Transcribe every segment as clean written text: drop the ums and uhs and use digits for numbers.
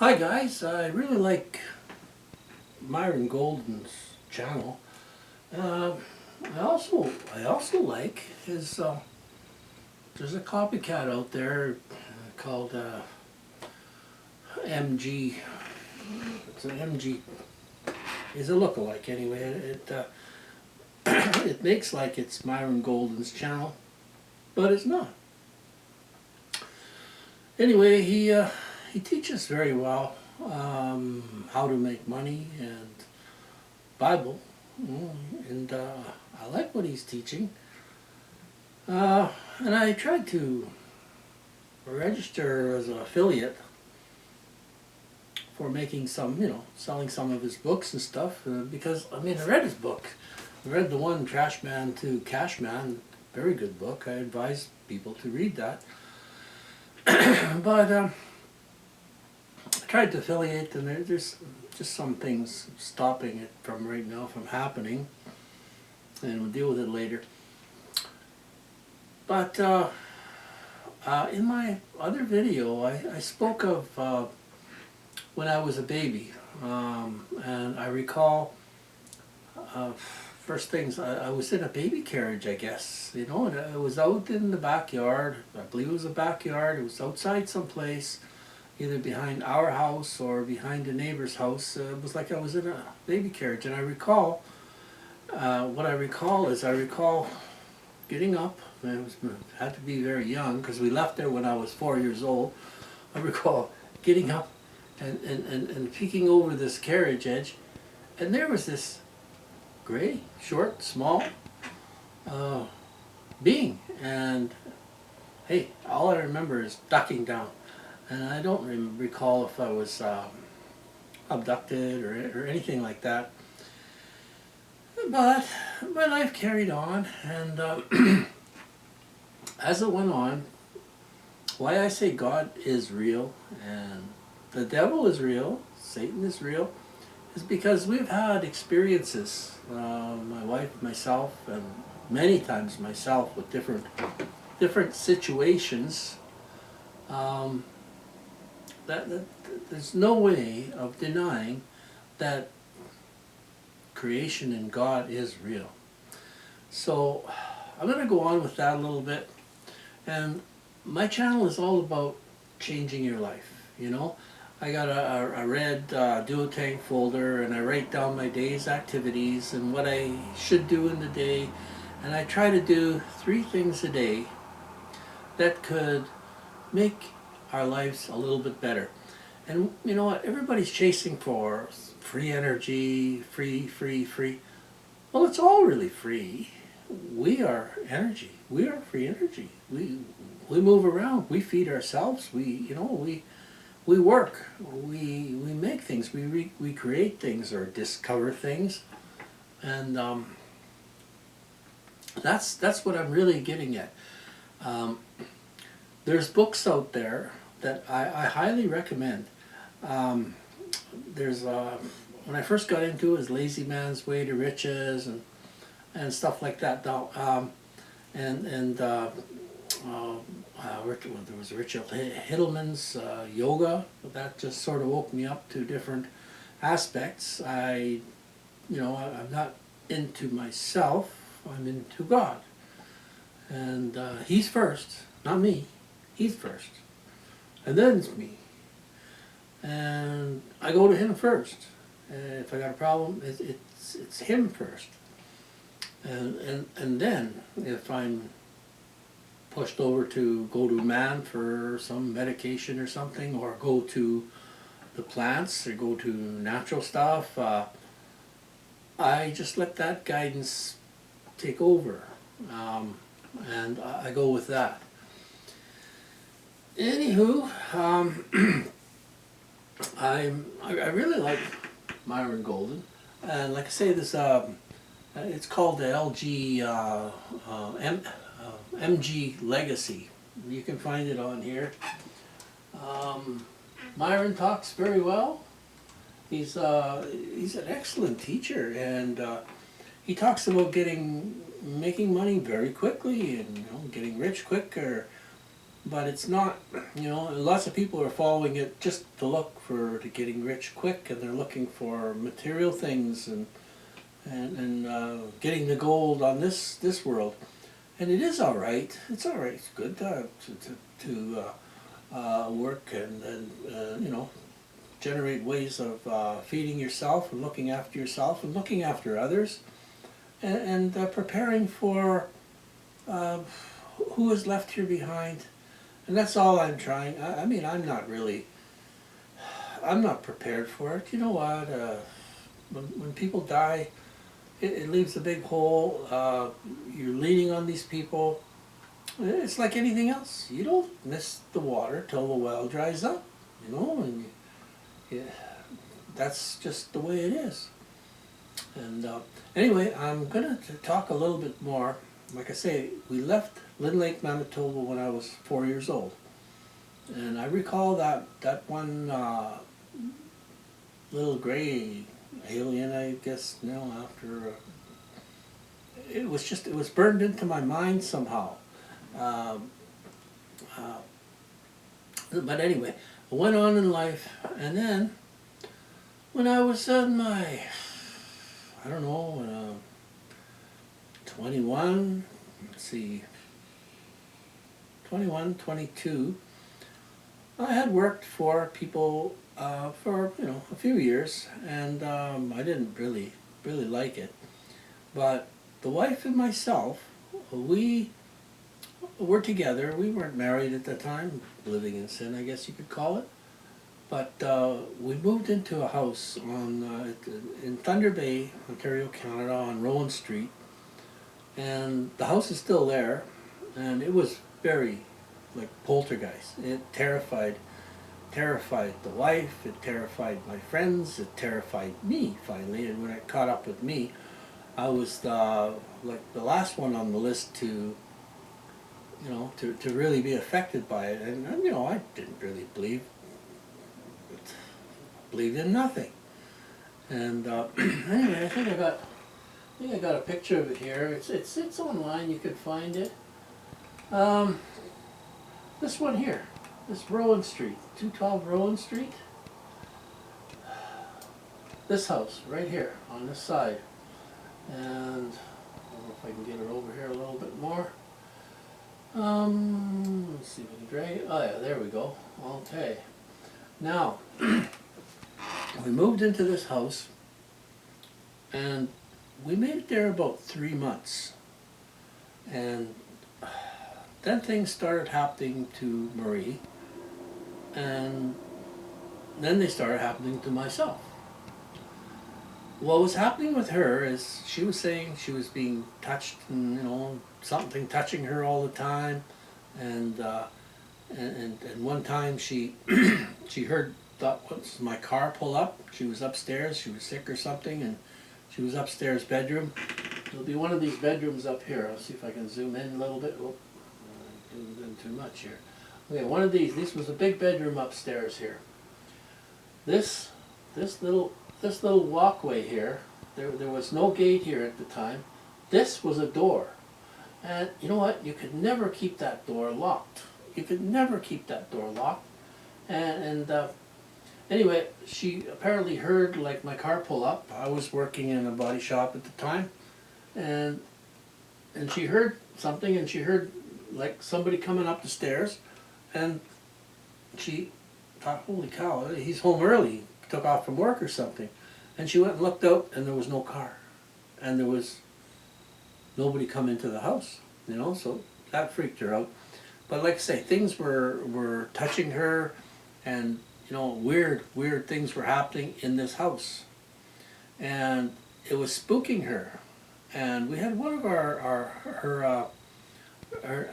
Hi guys, I really like Myron Golden's channel. Uh, I also like his. There's a copycat out there called MG. It's an MG. Is a lookalike anyway. It makes like it's Myron Golden's channel, but it's not. Anyway, he teaches very well how to make money and Bible, and I like what he's teaching. And I tried to register as an affiliate for making some, selling some of his books and stuff, because, I mean, I read his book. I read the one, Trash Man to Cash Man, very good book. I advise people to read that. But I tried to affiliate, and there's just some things stopping it from right now from happening, and we'll deal with it later. But in my other video, I spoke of when I was a baby, and I recall first things, I was in a baby carriage, I guess, and it was out in the backyard. I believe it was a backyard. It was outside someplace, either behind our house or behind a neighbor's house. It was like I was in a baby carriage, and I recall, what I recall is I recall getting up. Had to be very young because we left there when I was 4 years old. I recall getting up and peeking over this carriage edge, and there was this gray, short, small being, and hey, all I remember is ducking down, and I don't recall if I was abducted or anything like that. But my life carried on, and as it went on, why I say God is real and the devil is real, Satan is real, is because we've had experiences, my wife, myself, and many times myself, with different situations, that there's no way of denying that creation and God is real. So I'm going to go on with that a little bit. And my channel is all about changing your life, I got a red duotang folder, and I write down my day's activities and what I should do in the day. And I try to do 3 things a day that could make our lives a little bit better. And you know what? Everybody's chasing for free energy, free. Well, it's all really free. We are energy. We are free energy. We move around. We feed ourselves. We work. We make things. We create things or discover things, and that's what I'm really getting at. There's books out there that I highly recommend. There's when I first got into it, was Lazy Man's Way to Riches and stuff like that. There was Richard Hiddleman's yoga. That just sort of woke me up to different aspects. I'm not into myself. I'm into God, and He's first, not me. He's first, and then it's me. And I go to Him first. If I got a problem, it's Him first. And then if I'm pushed over to go to man for some medication or something, or go to the plants or go to natural stuff, I just let that guidance take over, and I go with that. Anywho, I really like Myron Golden, and like I say, this it's called the MG Legacy. You can find it on here. Myron talks very well. He's an excellent teacher, and he talks about making money very quickly, and getting rich quicker. but it's not, lots of people are following it just to getting rich quick, and they're looking for material things and getting the gold on this world. And it is all right. It's all right. It's good to work and generate ways of feeding yourself and looking after yourself and looking after others, and preparing for who is left here behind. And that's all I'm trying. I mean, I'm not prepared for it. You know what? When people die, it leaves a big hole. You're leaning on these people. It's like anything else. You don't miss the water till the well dries up, and that's just the way it is. And anyway, I'm going to talk a little bit more. Like I say, we left Lynn Lake, Manitoba when I was 4 years old. And I recall that one little gray alien, I guess, after... it was burned into my mind somehow. But anyway, I went on in life, and then when I was in my, 21, 21, 22, I had worked for people for a few years, and I didn't really like it. But the wife and myself, we were together. We weren't married at the time, living in sin, I guess you could call it. But we moved into a house in Thunder Bay, Ontario, Canada, on Rowan Street. And the house is still there, and it was very like poltergeist. It terrified the wife, it terrified my friends, it terrified me finally. And when it caught up with me, I was the last one on the list to really be affected by it. And I didn't really believed in nothing. And anyway, I think I got a picture of it here. It's online. You can find it. This one here, this Rowan Street, 212 Rowan Street. This house right here on this side, and I don't know if I can get it over here a little bit more. Let's see if we can drag it. Oh yeah, there we go. Okay. Now we moved into this house, and we made it there about 3 months, and then things started happening to Marie, and then they started happening to myself. What was happening with her is she was saying she was being touched, and something touching her all the time, and one time she thought was my car pull up. She was upstairs. She was sick or something, and she was upstairs bedroom. It'll be one of these bedrooms up here. I'll see if I can zoom in a little bit. Oh, I'm doing too much here. Okay, one of these. This was a big bedroom upstairs here. This little walkway here. There was no gate here at the time. This was a door, and you know what? You could never keep that door locked. You could never keep that door locked. And anyway, she apparently heard like my car pull up. I was working in a body shop at the time, and she heard something, and she heard like somebody coming up the stairs, and she thought, holy cow, he's home early. He took off from work or something. And she went and looked out, and there was no car, and there was nobody come into the house, so that freaked her out. But like I say, things were touching her, and weird things were happening in this house, and it was spooking her. And we had one of her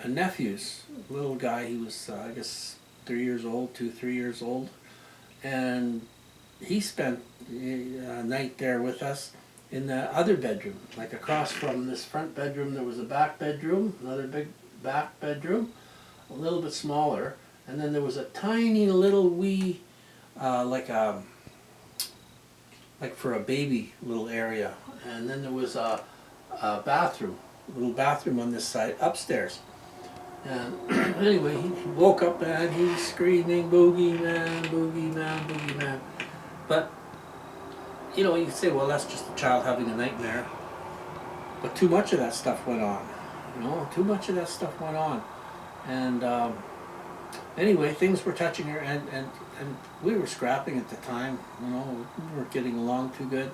nephews, little guy. He was I guess 3 years old, 3 years old, and he spent a night there with us in the other bedroom. Like across from this front bedroom, there was a back bedroom, another big back bedroom, a little bit smaller, and then there was a tiny little wee, like for a baby little area, and then there was a bathroom, little bathroom on this side upstairs. And anyway, he woke up and he's screaming, boogeyman, boogeyman, boogeyman. But, you know, you say, well, that's just a child having a nightmare. But too much of that stuff went on. You know, too much of that stuff went on. And anyway, things were touching her, and we were scrapping at the time. You know, we weren't getting along too good.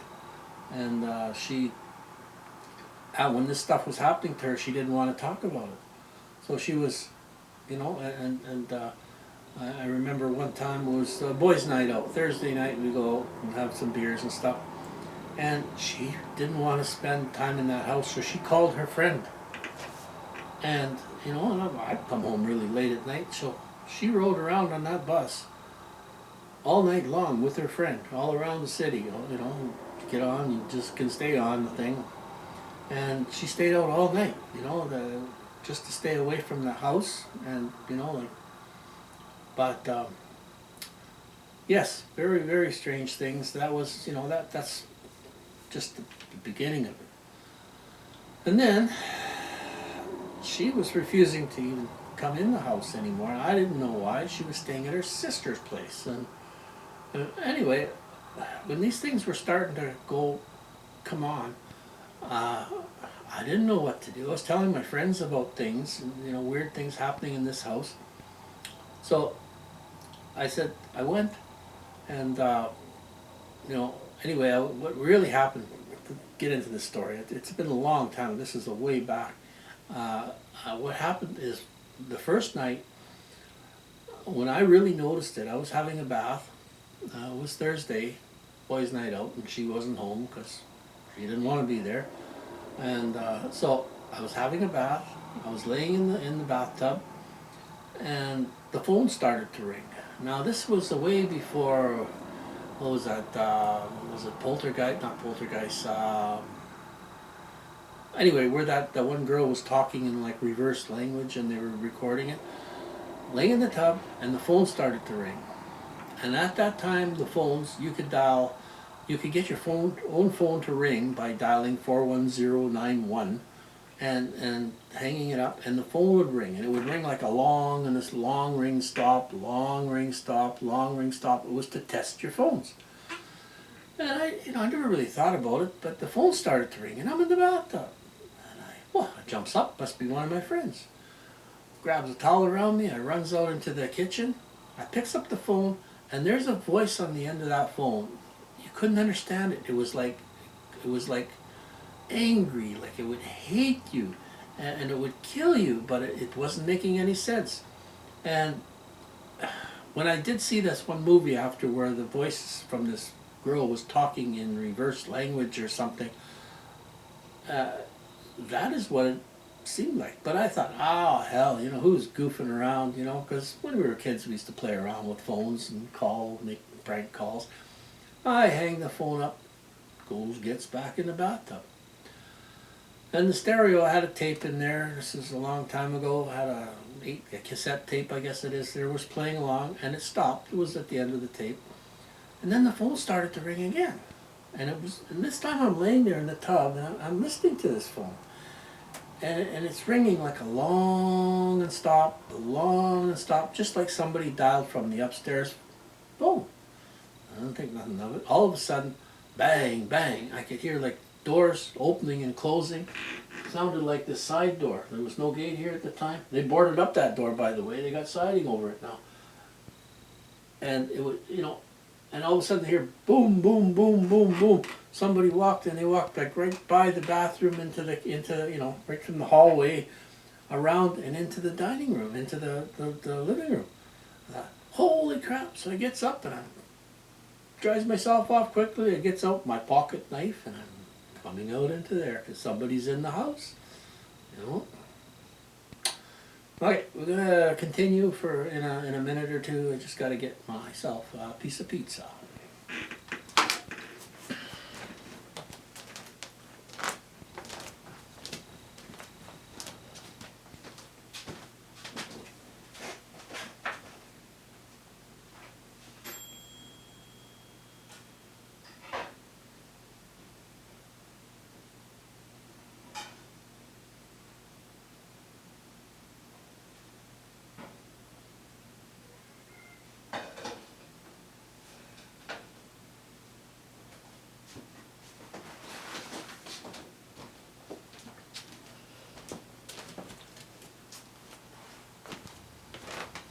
And when this stuff was happening to her, she didn't want to talk about it. So she was, you know, I remember one time it was a boys' night out, Thursday night. We go out and have some beers and stuff. And she didn't want to spend time in that house, so she called her friend. And, you know, and I'd come home really late at night, so she rode around on that bus all night long with her friend, all around the city. You know, get on, you just can stay on the thing. And she stayed out all night, you know, just to stay away from the house, and, you know, like, but, yes, very, very strange things. That was, you know, that's just the beginning of it. And then she was refusing to even come in the house anymore. I didn't know why. She was staying at her sister's place. And anyway, when these things were starting to come on, I didn't know what to do. I was telling my friends about things, and, you know, weird things happening in this house. So I said, I went, and, you know, anyway, what really happened, to get into this story, it's been a long time. This is a way back. What happened is, the first night, when I really noticed it, I was having a bath. It was Thursday, boys' night out, and she wasn't home because she didn't want to be there. And so I was having a bath. I was laying in the bathtub, and the phone started to ring. Now this was way before. What was that? Was it Poltergeist? Not Poltergeist. Anyway, where that one girl was talking in like reverse language, and they were recording it. Laying in the tub, and the phone started to ring. And at that time, the phones, you could get your own phone to ring by dialing 41091 and hanging it up, and the phone would ring, and it would ring like this long ring stop, long ring stop, long ring stop. It was to test your phones. And I never really thought about it, but the phone started to ring, and I'm in the bathtub. And I jumps up, must be one of my friends. Grabs a towel around me, I runs out into the kitchen, I picks up the phone, and there's a voice on the end of that phone. You couldn't understand it. It was like angry, like it would hate you, and it would kill you, but it wasn't making any sense. And when I did see this one movie after, where the voice from this girl was talking in reverse language or something, that is what it seemed like. But I thought, oh hell, you know, who's goofing around, you know, because when we were kids we used to play around with phones and make prank calls. I hang the phone up, gets back in the bathtub. And the stereo, I had a tape in there. This is a long time ago. I had a cassette tape, I guess it is. There was playing along, and it stopped. It was at the end of the tape. And then the phone started to ring again. And this time I'm laying there in the tub, and I'm listening to this phone. And it's ringing like a long and stop, just like somebody dialed from the upstairs phone. I don't think nothing of it. All of a sudden, bang, bang, I could hear like doors opening and closing. It sounded like this side door. There was no gate here at the time. They boarded up that door, by the way. They got siding over it now. And it would, you know, and all of a sudden I hear boom, boom, boom, boom, boom. Somebody walked, and they walked like right by the bathroom into you know, right from the hallway around and into the dining room, into the living room. I thought, holy crap. So I gets up, and I dries myself off quickly. I gets out my pocket knife, and I'm coming out into there because somebody's in the house, you know. Okay, we're gonna continue in a minute or two. I just got to get myself a piece of pizza.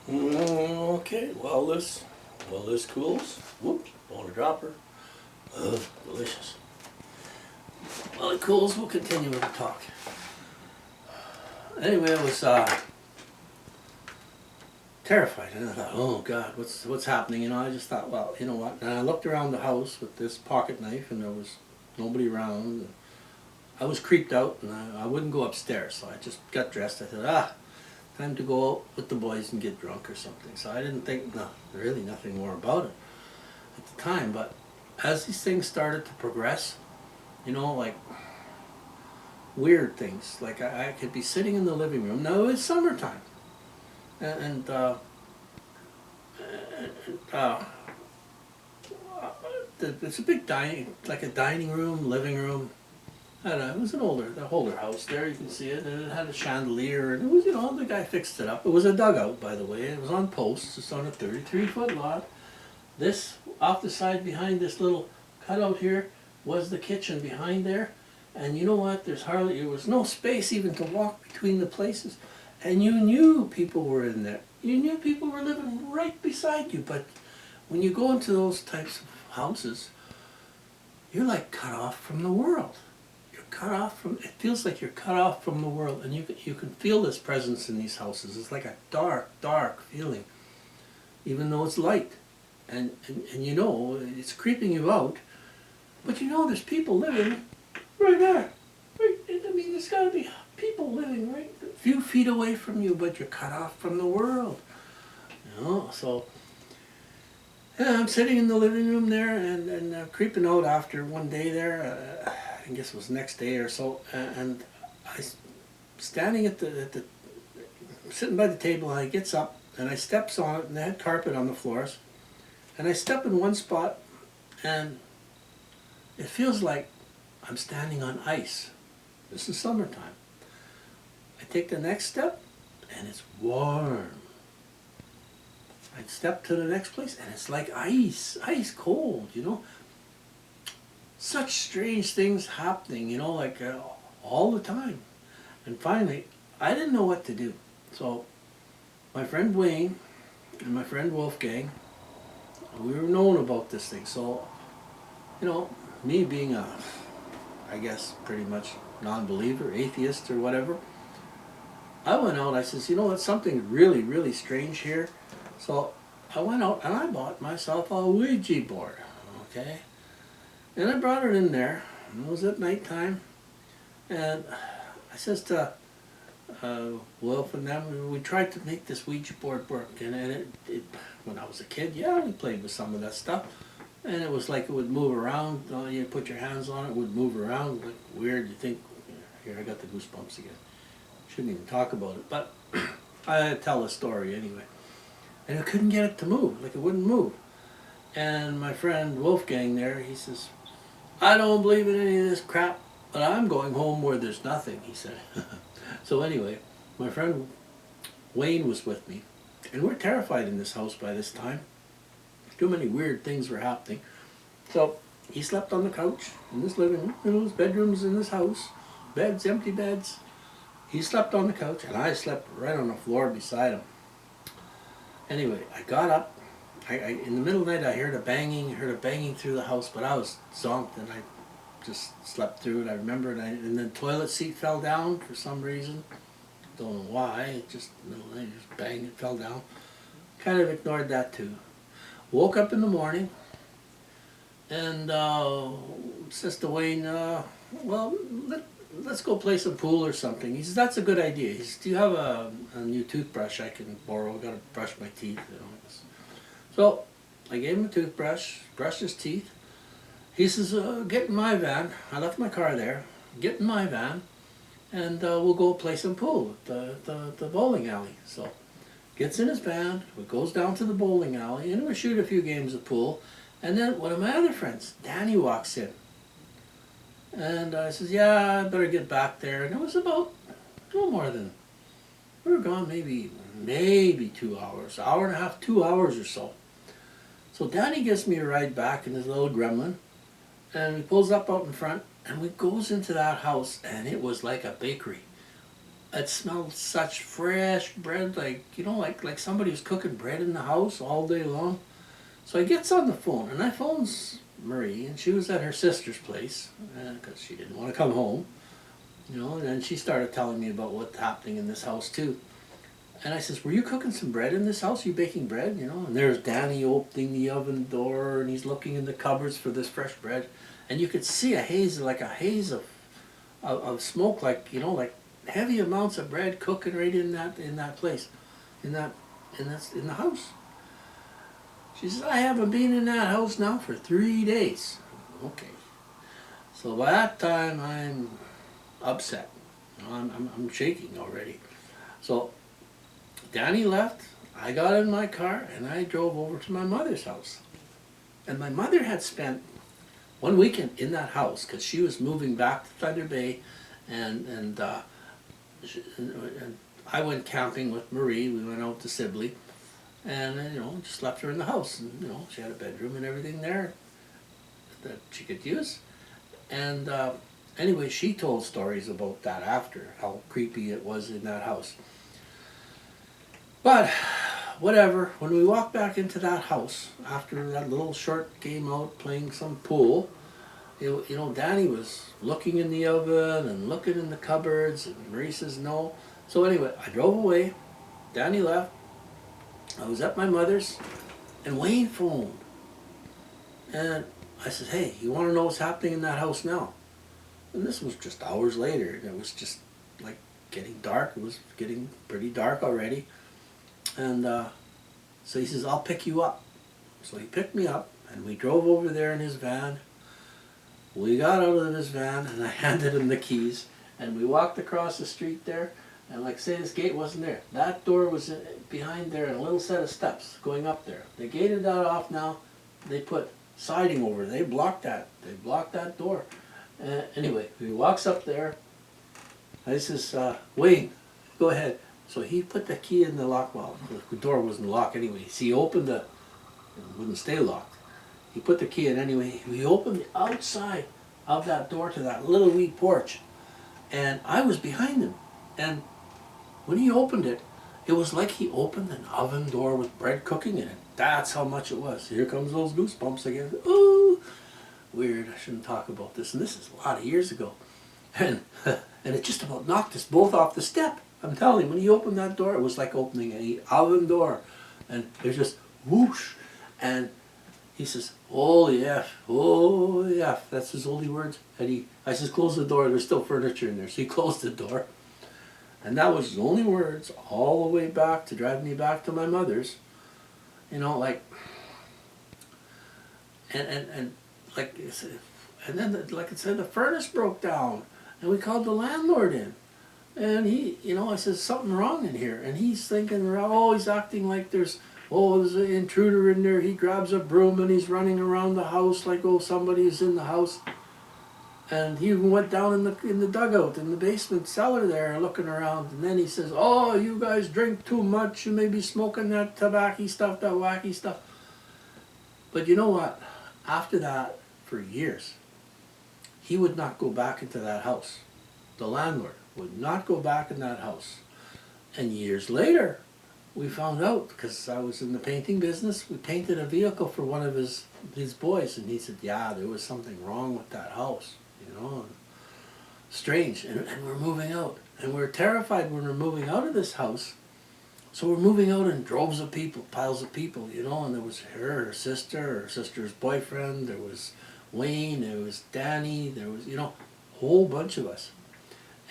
Okay, while this cools, whoops, want a dropper. Ugh, delicious. While it cools, we'll continue with the talk. Anyway, I was terrified, and I thought, oh God, what's happening? You know, I just thought, well, you know what? And I looked around the house with this pocket knife, and there was nobody around. I was creeped out, and I wouldn't go upstairs, so I just got dressed. I thought, time to go out with the boys and get drunk or something. So I didn't think, really nothing more about it at the time. But as these things started to progress, you know, like weird things, like I could be sitting in the living room. Now it's summertime, and it's a big dining room, living room. I don't know, it was an older house there, you can see it, and it had a chandelier, and it was, you know, the guy fixed it up. It was a dugout, by the way. It was on posts. It's on a 33-foot lot. This, off the side behind this little cutout here, was the kitchen behind there. And you know what, there was no space even to walk between the places. And you knew people were in there. You knew people were living right beside you, but when you go into those types of houses, you're like cut off from the world. It feels like you're cut off from the world, and you can feel this presence in these houses. It's like a dark feeling, even though it's light, and you know it's creeping you out, but you know there's people living right there. Right, I mean, there's got to be people living right a few feet away from you, but you're cut off from the world. You know, so yeah, I'm sitting in the living room there and creeping out after one day there. I guess it was the next day or so, and I standing at the sitting by the table, and I gets up and I steps on it, and they had carpet on the floors, and I step in one spot, and it feels like I'm standing on ice. This is summertime. I take the next step, and it's warm. I step to the next place, and it's like ice cold, you know. Such strange things happening, you know, like all the time. And finally, I didn't know what to do. So my friend Wayne and my friend Wolfgang, we were knowing about this thing. So, you know, me being I guess, pretty much non-believer, atheist or whatever, I went out, I says, you know, it's something really, really strange here. So I went out and I bought myself a Ouija board, okay? And I brought it in there, and it was at nighttime, and I says to Wolf and them, we tried to make this Ouija board work, and it when I was a kid, yeah, we played with some of that stuff, and it was like it would move around, you put your hands on it, it would move around, like weird, you think, here I got the goosebumps again, shouldn't even talk about it, but I tell the story anyway, and I couldn't get it to move, like it wouldn't move, and my friend Wolfgang there, he says, I don't believe in any of this crap, but I'm going home where there's nothing, he said. So anyway, my friend Wayne was with me, and we're terrified in this house by this time. Too many weird things were happening. So he slept on the couch in this living room. You know, there's bedrooms in this house, beds, empty beds. He slept on the couch, and I slept right on the floor beside him. Anyway, I got up. In the middle of the night, I heard a banging through the house, but I was zonked, and I just slept through it. I remember it, and the toilet seat fell down for some reason. Don't know why. It just, in the middle of the night, just bang, it fell down. Kind of ignored that too. Woke up in the morning, and says to Wayne, well, let's go play some pool or something. He says, that's a good idea. He says, do you have a new toothbrush I can borrow? I've got to brush my teeth, you know. So I gave him a toothbrush, brushed his teeth. He says, get in my van. I left my car there. Get in my van, and we'll go play some pool at the bowling alley. So gets in his van, goes down to the bowling alley, and we shoot a few games of pool. And then one of my other friends, Danny, walks in. And I says, yeah, I better get back there. And it was about no more than, we were gone maybe 2 hours, hour and a half, 2 hours or so. So Danny gives me a ride back in his little gremlin, and he pulls up out in front, and we goes into that house, and it was like a bakery. it smelled such fresh bread, like, you know, like somebody was cooking bread in the house all day long. So I gets on the phone, and I phones Marie, and she was at her sister's place, because she didn't want to come home, you know, and then she started telling me about what's happening in this house too. And I says, were you cooking some bread in this house? Are you baking bread, you know? And there's Danny opening the oven door, and he's looking in the cupboards for this fresh bread. And you could see a haze, like a haze of smoke, like, you know, like heavy amounts of bread cooking right in that place, in the house. She says, I haven't been in that house now for 3 days. Okay. So by that time, I'm upset. You know, I'm shaking already. So Danny left. I got in my car and I drove over to my mother's house. And my mother had spent one weekend in that house because she was moving back to Thunder Bay, and I went camping with Marie. We went out to Sibley, and you know, just left her in the house. And you know, she had a bedroom and everything there that she could use. And anyway, she told stories about that after, how creepy it was in that house. But whatever, when we walked back into that house after that little short game out playing some pool, you know, Danny was looking in the oven and looking in the cupboards, and Marie says no. So anyway, I drove away. Danny left. I was at my mother's, and Wayne phoned. And I said, hey, you want to know what's happening in that house now? And this was just hours later, and it was just like getting dark. It was getting pretty dark already. And so he says, I'll pick you up. So he picked me up, and we drove over there in his van. We got out of his van, and I handed him the keys, and we walked across the street there, and like say this gate wasn't there. That door was behind there, and a little set of steps going up there. They gated that off now. They put siding over. They blocked that. They blocked that door. Anyway, he walks up there. I says, Wayne, go ahead. So he put the key in the lock. Well, the door wasn't locked anyway. So he opened it. It wouldn't stay locked. He put the key in anyway. He opened the outside of that door to that little wee porch. And I was behind him. And when he opened it, it was like he opened an oven door with bread cooking in it. That's how much it was. Here comes those goosebumps again. Ooh, weird. I shouldn't talk about this. And this is a lot of years ago. And it just about knocked us both off the step. I'm telling you, when he opened that door, it was like opening an oven door. And there's just whoosh. And he says, holy F, holy F. That's his only words. And I says, close the door. There's still furniture in there. So he closed the door. And that was his only words all the way back to drive me back to my mother's. You know, like, and like, and then, like I said, the furnace broke down. And we called the landlord in. And he, you know, I said, something wrong in here. And he's thinking, oh, he's acting like there's an intruder in there. He grabs a broom and he's running around the house like, oh, somebody's in the house. And he even went down in the dugout, in the basement cellar there, looking around. And then he says, oh, you guys drink too much. You may be smoking that tobacco stuff, that wacky stuff. But you know what? After that, for years, he would not go back into that house. The landlord would not go back in that house. And years later, we found out, because I was in the painting business, we painted a vehicle for one of his boys, and he said, yeah, there was something wrong with that house, you know, and strange, and we're moving out. And we're terrified when we're moving out of this house, so we're moving out in droves of people, piles of people, you know, and there was her sister's boyfriend, there was Wayne, there was Danny, there was, you know, a whole bunch of us.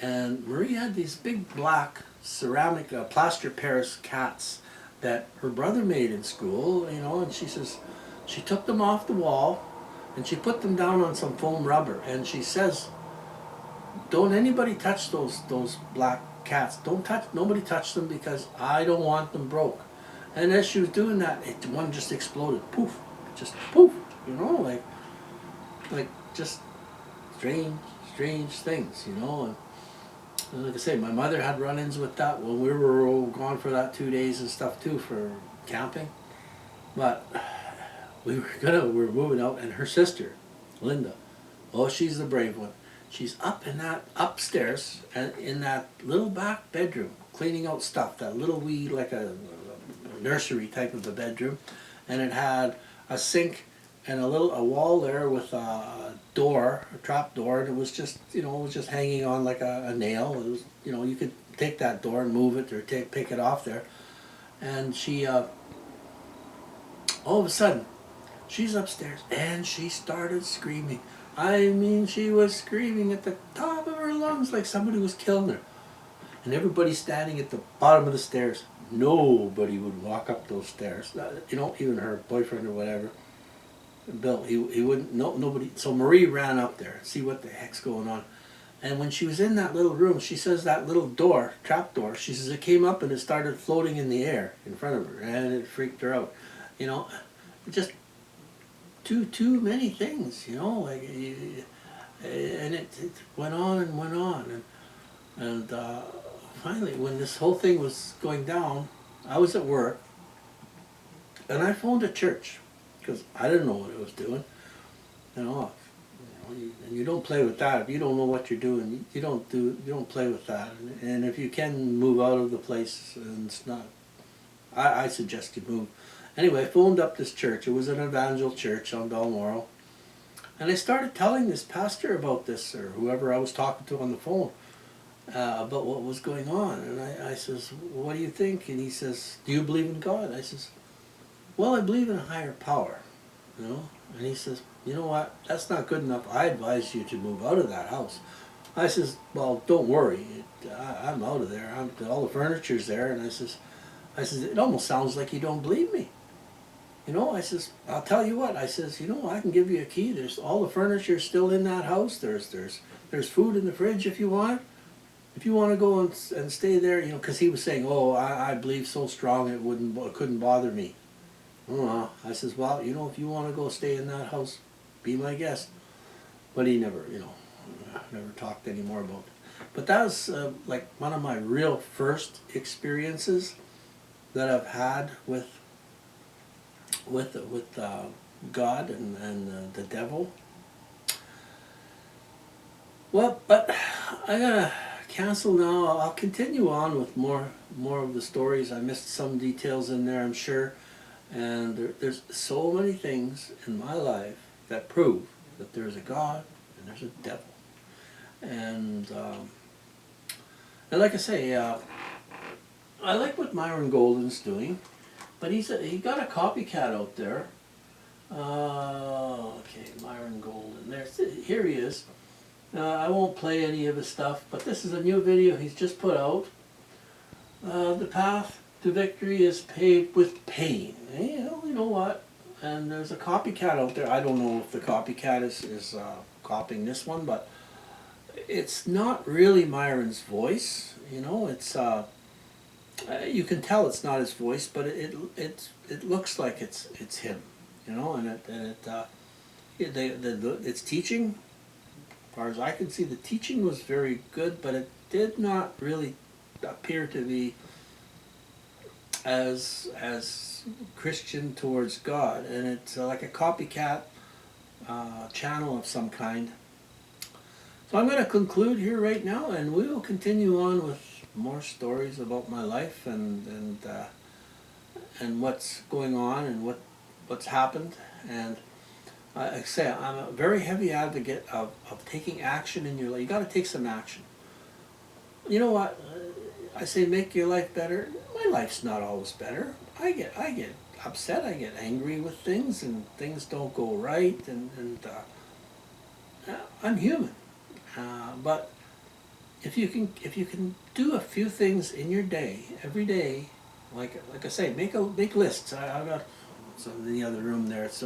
And Marie had these big black ceramic plaster Paris cats that her brother made in school, you know, and she says she took them off the wall and she put them down on some foam rubber, and she says, don't anybody touch those black cats. Nobody touch them, because I don't want them broke. And as she was doing that, one just exploded. Poof. Just poof. You know, like just strange things, you know. And like I say, my mother had run-ins with that when we were all gone for that 2 days and stuff too, for camping. But we were moving out, and her sister, Linda, oh, she's the brave one. She's up in that upstairs and in that little back bedroom, cleaning out stuff. That little wee, like a nursery type of a bedroom, and it had a sink and a wall there with a door, a trap door, and it was just, it was just hanging on like a nail. It was, you could take that door and move it or pick it off there. And she, all of a sudden, she's upstairs and she started screaming. I mean, she was screaming at the top of her lungs like somebody was killing her. And everybody's standing at the bottom of the stairs. Nobody would walk up those stairs. Even her boyfriend or whatever, Bill, he wouldn't. Nobody. So Marie ran up there to see what the heck's going on. And when she was in that little room, she says that little door, trap door, she says it came up and it started floating in the air in front of her, and it freaked her out. Just too many things. And it went on and went on, and finally, when this whole thing was going down, I was at work, and I phoned a church because I didn't know what it was doing. And you don't play with that. If you don't know what you're doing, you don't play with that. And if you can move out of the place, and it's not, I suggest you move. Anyway, I phoned up this church. It was an evangel church on Balmoral, and I started telling this pastor about this, or whoever I was talking to on the phone, about what was going on. And I says, what do you think? And he says, do you believe in God? I says, well, I believe in a higher power, And he says, you know what, that's not good enough. I advise you to move out of that house. I says, well, don't worry. I'm out of there. All the furniture's there. And I says, it almost sounds like you don't believe me. I says, I'll tell you what. I says, I can give you a key. There's all the furniture still in that house. There's food in the fridge if you want. If you want to go and stay there, because he was saying, oh, I believe so strong it couldn't bother me. Oh, I says, well, if you want to go stay in that house, be my guest. But he never talked anymore about it. But that was like one of my real first experiences that I've had with God and the devil. Well, but I gotta cancel now. I'll continue on with more of the stories. I missed some details in there, I'm sure. And there's so many things in my life that prove that there's a God and there's a devil. And like I say, I like what Myron Golden's doing, but he got a copycat out there. Okay, Myron Golden. Here he is. I won't play any of his stuff, but this is a new video he's just put out. The path to victory is paved with pain. You know what? And there's a copycat out there. I don't know if the copycat is copying this one, but it's not really Myron's voice. It's you can tell it's not his voice, but it looks like it's him. It's teaching. As far as I can see, the teaching was very good, but it did not really appear to be as Christian towards God, and it's like a copycat channel of some kind. So I'm going to conclude here right now, and we will continue on with more stories about my life and what's going on and what's happened. And I say I'm a very heavy advocate of taking action in your life. You got to take some action. You know what? I say make your life better. My life's not always better. I get upset. I get angry with things, and things don't go right. And I'm human. But if you can do a few things in your day, every day, like I say, make lists. I got some in the other room there. It's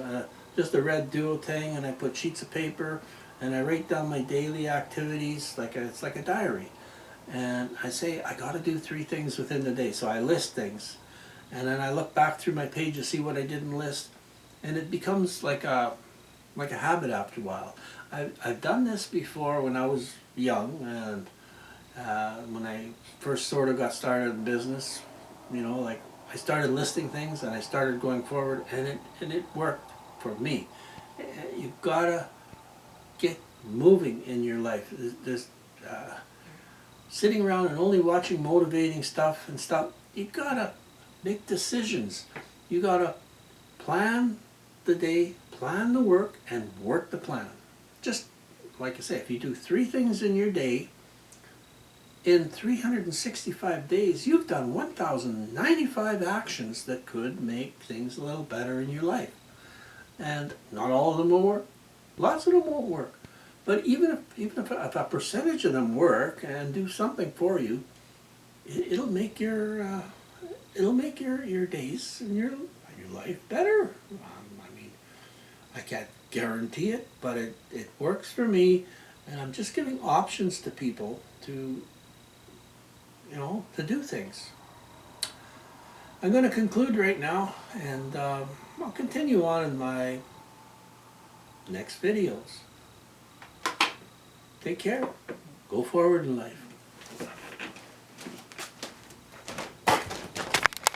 just a red duotang, and I put sheets of paper, and I write down my daily activities. It's like a diary. And I say, I got to do 3 things within the day. So I list things. And then I look back through my page to see what I didn't list. And it becomes like a habit after a while. I've done this before when I was young. And when I first sort of got started in business, I started listing things and I started going forward. And it worked for me. You've got to moving in your life. This sitting around and only watching motivating stuff and stuff. You gotta make decisions. You gotta plan the day, plan the work, and work the plan. Just like I say, if you do 3 things in your day, in 365 days, you've done 1,095 actions that could make things a little better in your life. And not all of them will work. Lots of them won't work. But even if a percentage of them work and do something for you, it'll make your days and your life better. I mean, I can't guarantee it, but it works for me, and I'm just giving options to people to do things. I'm going to conclude right now, and I'll continue on in my next videos. Take care. Go forward in life.